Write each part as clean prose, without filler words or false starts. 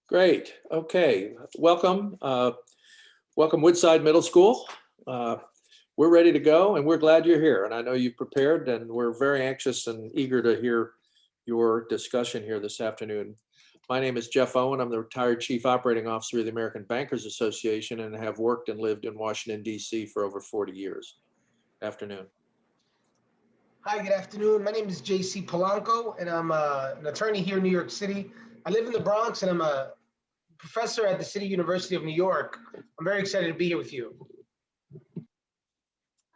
Great. Okay. Welcome. Welcome Woodside Middle School. We're ready to go and we're glad you're here. And I know you've prepared and we're very anxious and eager to hear your discussion here this afternoon. My name is Jeff Owen. I'm the retired Chief Operating Officer of the American Bankers Association and have worked and lived in Washington, D.C. for over 40 years. Afternoon. Hi, good afternoon. My name is JC Polanco, and I'm an attorney here in New York City. I live in the Bronx, and I'm a professor at the City University of New York. I'm very excited to be here with you.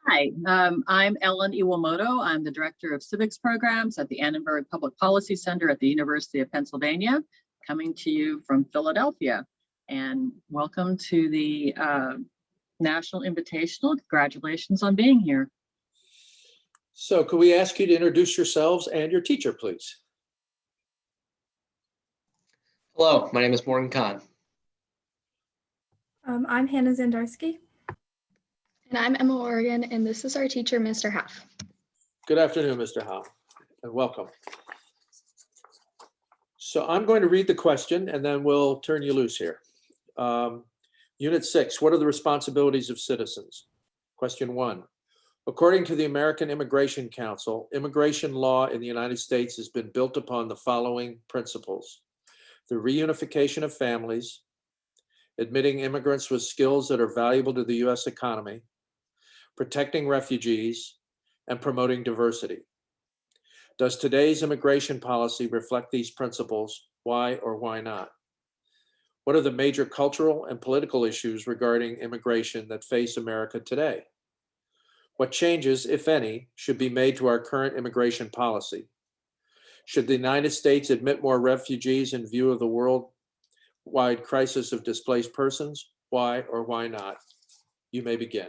Hi, I'm Ellen Iwamoto. I'm the Director of Civics Programs at the Annenberg Public Policy Center at the University of Pennsylvania, coming to you from Philadelphia. And welcome to the National Invitational. Congratulations on being here. So could we ask you to introduce yourselves and your teacher, please? Hello, my name is Morgan Kahn. I'm Hannah Zandarski. And I'm Emma Oregon, and this is our teacher, Mr. Huff. Good afternoon, Mr. Howe, and welcome. So I'm going to read the question and then we'll turn you loose here. Unit 6, what are the responsibilities of citizens? Question 1. According to the American Immigration Council, immigration law in the United States has been built upon the following principles: the reunification of families, admitting immigrants with skills that are valuable to the U.S. economy, protecting refugees, and promoting diversity. Does today's immigration policy reflect these principles? Why or why not? What are the major cultural and political issues regarding immigration that face America today? What changes, if any, should be made to our current immigration policy? Should the United States admit more refugees in view of the worldwide crisis of displaced persons? Why or why not? You may begin.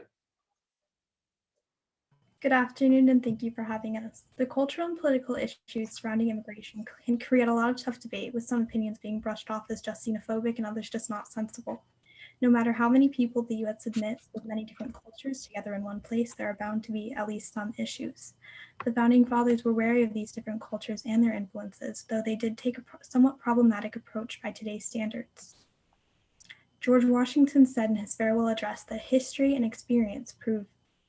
Good afternoon, and thank you for having us. The cultural and political issues surrounding immigration can create a lot of tough debate, with some opinions being brushed off as just xenophobic and others just not sensible. No matter how many people the U.S. admits with many different cultures together in one place, there are bound to be at least some issues. The Founding Fathers were wary of these different cultures and their influences, though they did take a somewhat problematic approach by today's standards. George Washington said in his farewell address that history and experience prove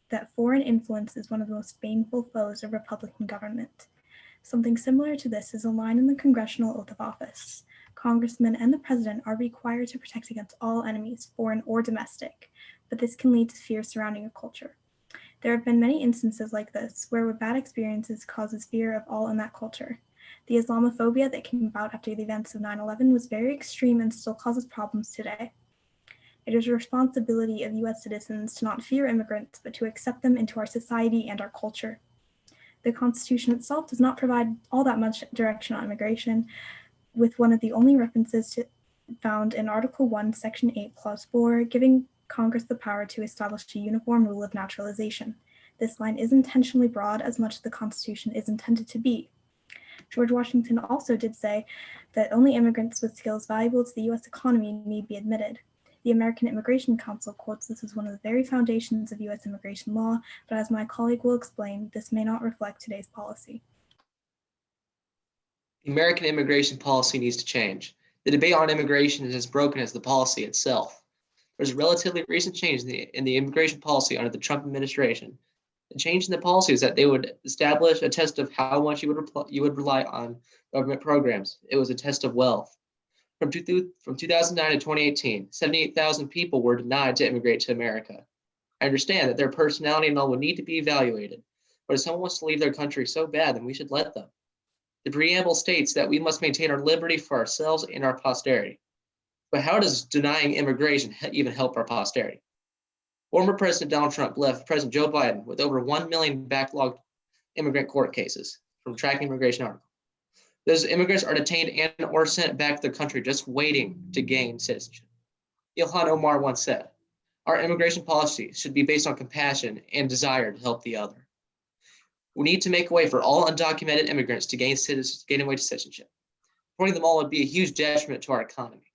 that foreign influence is one of the most baneful foes of Republican government. Something similar to this is a line in the Congressional Oath of Office. Congressmen and the president are required to protect against all enemies, foreign or domestic, but this can lead to fear surrounding a culture. There have been many instances like this, where bad experiences causes fear of all in that culture. The Islamophobia that came about after the events of 9/11 was very extreme and still causes problems today. It is a responsibility of U.S. citizens to not fear immigrants, but to accept them into our society and our culture. The Constitution itself does not provide all that much direction on immigration, with one of the only references found in Article 1, Section 8, Clause 4, giving Congress the power to establish a uniform rule of naturalization. This line is intentionally broad, as much as the Constitution is intended to be. George Washington also did say that only immigrants with skills valuable to the U.S. economy need be admitted. The American Immigration Council quotes this as one of the very foundations of U.S. immigration law, but as my colleague will explain, this may not reflect today's policy. The American immigration policy needs to change. The debate on immigration is as broken as the policy itself. There's a relatively recent change in the immigration policy under the Trump administration. The change in the policy is that they would establish a test of how much you would rely on government programs. It was a test of wealth. From 2009 to 2018, 78,000 people were denied to immigrate to America. I understand that their personality and all would need to be evaluated, but if someone wants to leave their country so bad, then we should let them. The preamble states that we must maintain our liberty for ourselves and our posterity. But how does denying immigration even help our posterity? Former President Donald Trump left President Joe Biden with over 1 million backlogged immigrant court cases from Tracking Immigration article. Those immigrants are detained and or sent back to their country just waiting to gain citizenship. Ilhan Omar once said, "Our immigration policy should be based on compassion and desire to help the other." We need to make a way for all undocumented immigrants to gain a way to citizenship. Deporting them all would be a huge detriment to our economy.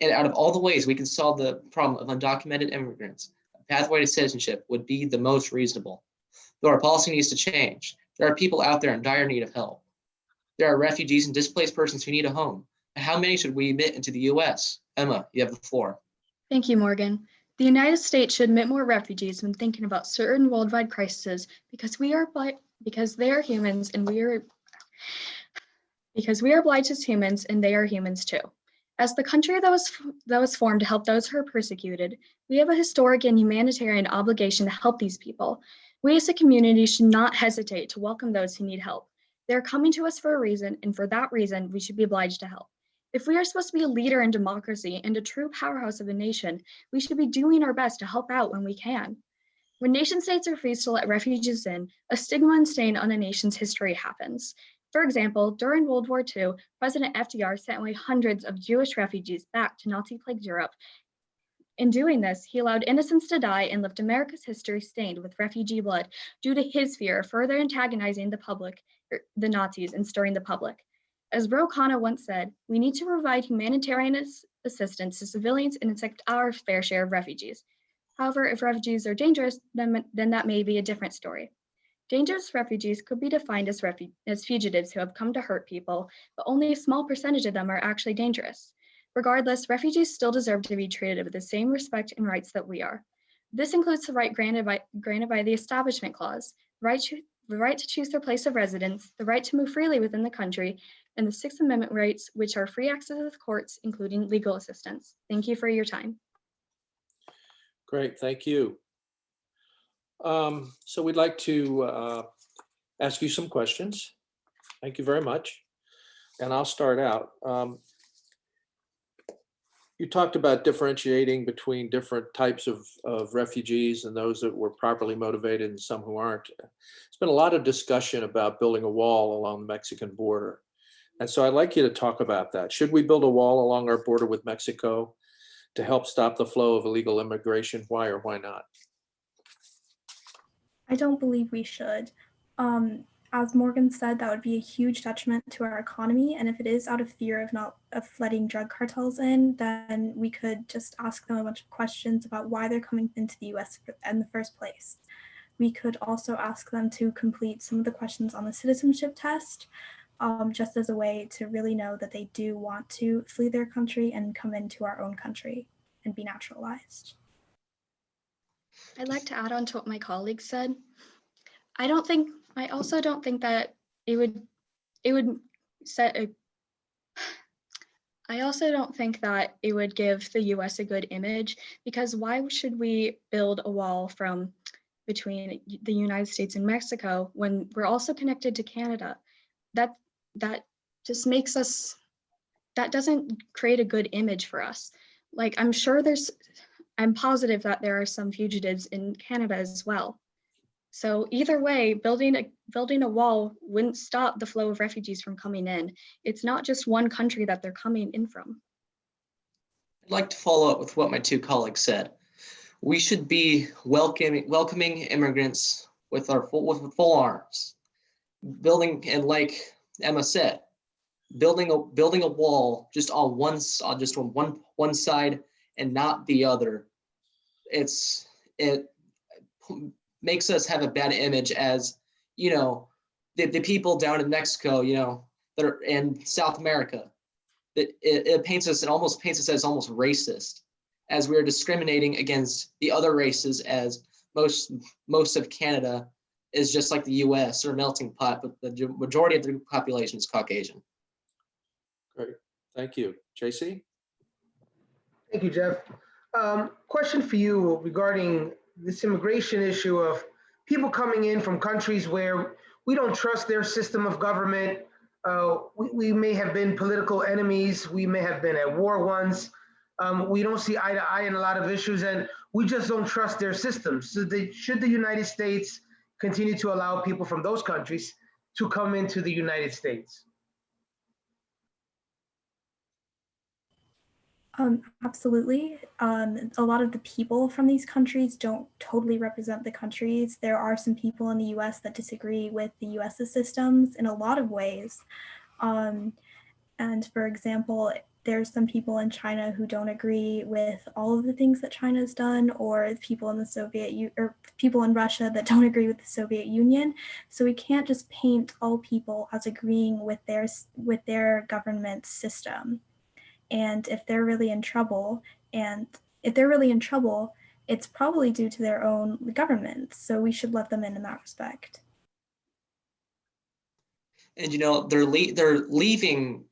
And out of all the ways we can solve the problem of undocumented immigrants, a pathway to citizenship would be the most reasonable. Though our policy needs to change, there are people out there in dire need of help. There are refugees and displaced persons who need a home. How many should we admit into the US? Emma, you have the floor. Thank you, Morgan. The United States should admit more refugees when thinking about certain worldwide crises because they are humans and because we are obliged as humans and they are humans too. As the country that was formed to help those who are persecuted, we have a historic and humanitarian obligation to help these people. We as a community should not hesitate to welcome those who need help. They're coming to us for a reason, and for that reason, we should be obliged to help. If we are supposed to be a leader in democracy and a true powerhouse of a nation, we should be doing our best to help out when we can. When nation states refuse to let refugees in, a stigma and stain on a nation's history happens. For example, during World War II, President FDR sent away hundreds of Jewish refugees back to Nazi-plagued Europe. In doing this, he allowed innocents to die and left America's history stained with refugee blood due to his fear of further antagonizing the Nazis and stirring the public. As Ro Khanna once said, we need to provide humanitarian assistance to civilians and accept our fair share of refugees. However, if refugees are dangerous, then that may be a different story. Dangerous refugees could be defined as fugitives who have come to hurt people, but only a small percentage of them are actually dangerous. Regardless, refugees still deserve to be treated with the same respect and rights that we are. This includes the right granted by the Establishment Clause, the right to choose their place of residence, the right to move freely within the country, and the Sixth Amendment rights, which are free access to the courts, including legal assistance. Thank you for your time. Great, thank you. So we'd like to ask you some questions. Thank you very much. And I'll start out. You talked about differentiating between different types of refugees and those that were properly motivated and some who aren't. There's been a lot of discussion about building a wall along the Mexican border. And so I'd like you to talk about that. Should we build a wall along our border with Mexico to help stop the flow of illegal immigration? Why or why not? I don't believe we should. As Morgan said, that would be a huge detriment to our economy. And if it is out of fear of letting drug cartels in, then we could just ask them a bunch of questions about why they're coming into the US in the first place. We could also ask them to complete some of the questions on the citizenship test, just as a way to really know that they do want to flee their country and come into our own country and be naturalized. I'd like to add on to what my colleague said. I also don't think that I also don't think that it would give the US a good image, because why should we build a wall between the United States and Mexico when we're also connected to Canada? That just makes us, that doesn't create a good image for us. Like, I'm positive that there are some fugitives in Canada as well. So either way, building a wall wouldn't stop the flow of refugees from coming in. It's not just one country that they're coming in from. I'd like to follow up with what my two colleagues said. We should be welcoming immigrants with full arms. And like Emma said, building a wall just on one side and not the other. It makes us have a bad image as, the people down in Mexico, that are in South America. That it almost paints us as almost racist, as we're discriminating against the other races, as most of Canada is just like the US or a melting pot, but the majority of the population is Caucasian. Great, thank you. JC? Thank you, Jeff. Question for you regarding this immigration issue of people coming in from countries where we don't trust their system of government. We may have been political enemies. We may have been at war once. We don't see eye to eye in a lot of issues, and we just don't trust their systems. So should the United States continue to allow people from those countries to come into the United States? Absolutely. A lot of the people from these countries don't totally represent the countries. There are some people in the US that disagree with the US's systems in a lot of ways. And for example, there's some people in China who don't agree with all of the things that China's done, or people in people in Russia that don't agree with the Soviet Union. So we can't just paint all people as agreeing with their government system. And if they're really in trouble, it's probably due to their own government. So we should let them in that respect. And they're leaving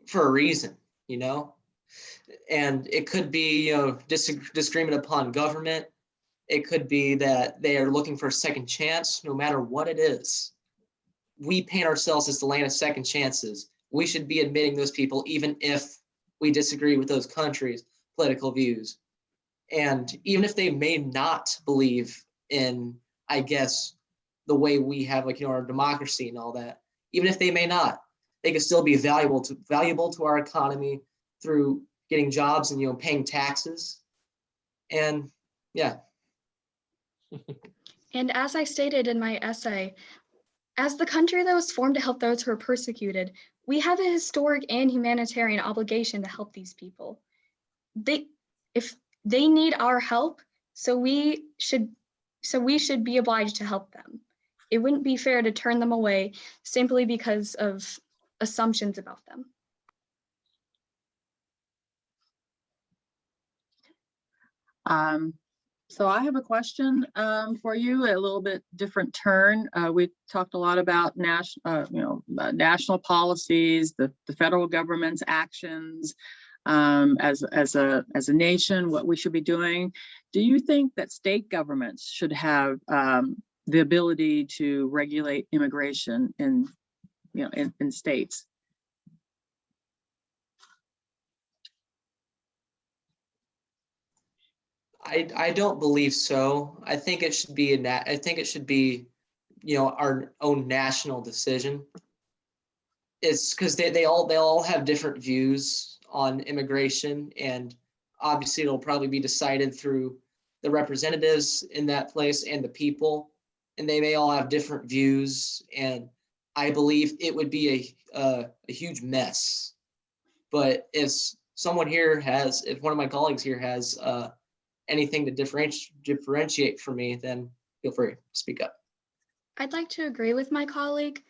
for a reason, and it could be disagreement upon government. It could be that they are looking for a second chance. No matter what it is, we paint ourselves as the land of second chances. We should be admitting those people even if we disagree with those countries' political views, and even if they may not believe in, I guess, the way we have our democracy and all that. Even if they may not, they can still be valuable to our economy through getting jobs and paying taxes. And yeah. And as I stated in my essay, as the country that was formed to help those who are persecuted, we have a historic and humanitarian obligation to help these people. If they need our help, so we should be obliged to help them. It wouldn't be fair to turn them away simply because of assumptions about them. So I have a question for you, a little bit different turn. We talked a lot about national policies, the federal government's actions as a nation, what we should be doing. Do you think that state governments should have the ability to regulate immigration in states? I don't believe so. I think it should be our own national decision. It's because they all have different views on immigration, and obviously it'll probably be decided through the representatives in that place and the people, and they may all have different views, and I believe it would be a huge mess. But if one of my colleagues here has anything to differentiate for me, then feel free to speak up. I'd like to agree with my colleague.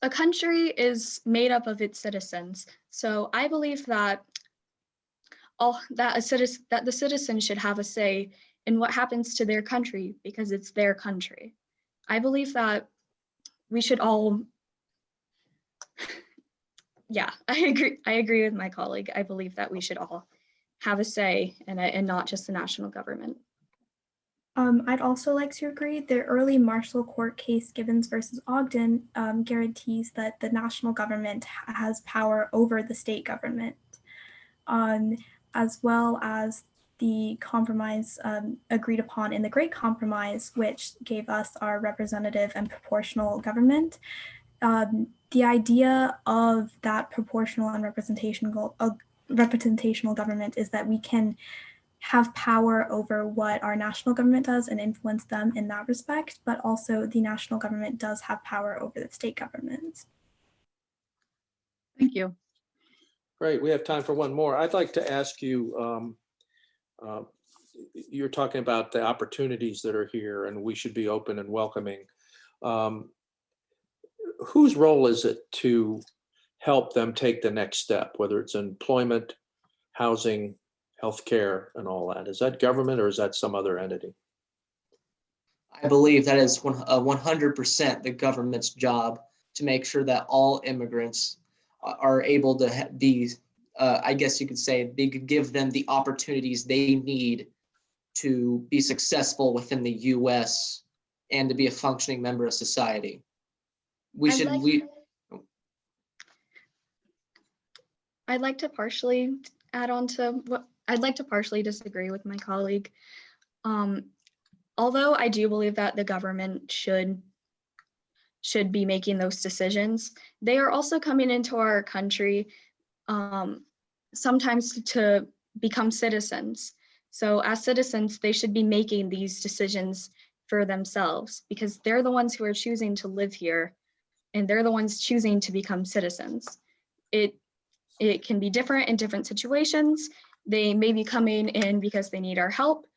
A country is made up of its citizens. So I believe that the citizens should have a say in what happens to their country because it's their country. I believe that we should all, yeah, I agree with my colleague. I believe that we should all have a say and not just the national government. I'd also like to agree. The early martial court case, Gibbons versus Ogden, guarantees that the national government has power over the state government, as well as the compromise agreed upon in the Great Compromise, which gave us our representative and proportional government. The idea of that proportional and representational government is that we can have power over what our national government does and influence them in that respect, but also the national government does have power over the state government. Thank you. Great, we have time for one more. I'd like to ask you, you're talking about the opportunities that are here and we should be open and welcoming. Whose role is it to help them take the next step, whether it's employment, housing, healthcare, and all that? Is that government or is that some other entity? I believe that is 100% the government's job to make sure that all immigrants are able to be, I guess you could say, they could give them the opportunities they need to be successful within the U.S. and to be a functioning member of society. I'd like to partially add on to what I'd like to partially disagree with my colleague. Although I do believe that the government should be making those decisions, they are also coming into our country sometimes to become citizens. So as citizens, they should be making these decisions for themselves because they're the ones who are choosing to live here and they're the ones choosing to become citizens. It can be different in different situations. They may be coming in because they need our help,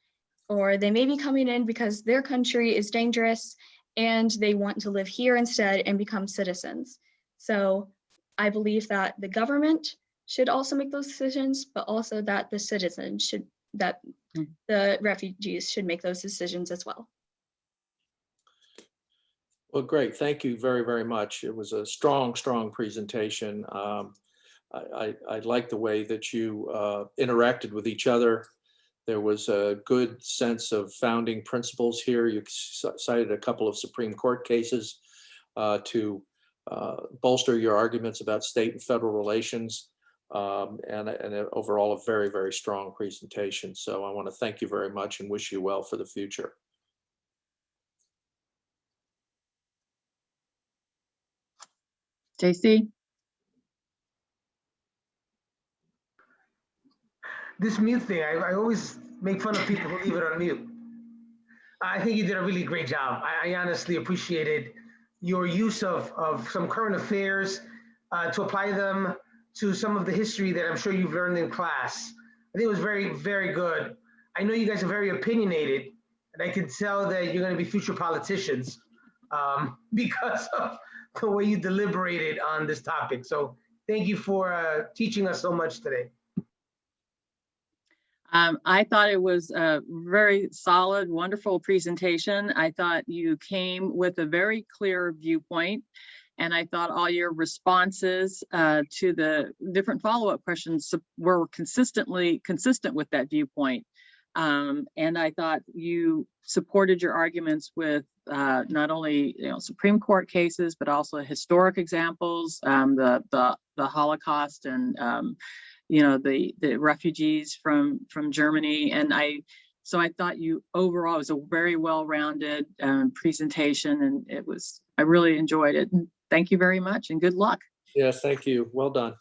or they may be coming in because their country is dangerous and they want to live here instead and become citizens. So I believe that the government should also make those decisions, but also that the citizens should, that the refugees should make those decisions as well. Well, great. Thank you very, very much. It was a strong, strong presentation. I like the way that you interacted with each other. There was a good sense of founding principles here. You cited a couple of Supreme Court cases to bolster your arguments about state and federal relations, and overall a very, very strong presentation. So I want to thank you very much and wish you well for the future. JC? This mute thing, I always make fun of people who leave it on mute. I think you did a really great job. I honestly appreciated your use of some current affairs to apply them to some of the history that I'm sure you've learned in class. I think it was very, very good. I know you guys are very opinionated, and I could tell that you're going to be future politicians because of the way you deliberated on this topic. So thank you for teaching us so much today. I thought it was a very solid, wonderful presentation. I thought you came with a very clear viewpoint, and I thought all your responses to the different follow-up questions were consistent with that viewpoint. And I thought you supported your arguments with not only Supreme Court cases, but also historic examples, the Holocaust, and the refugees from Germany. And so I thought you overall, it was a very well-rounded presentation, and I really enjoyed it. And thank you very much, and good luck. Yes, thank you. Well done.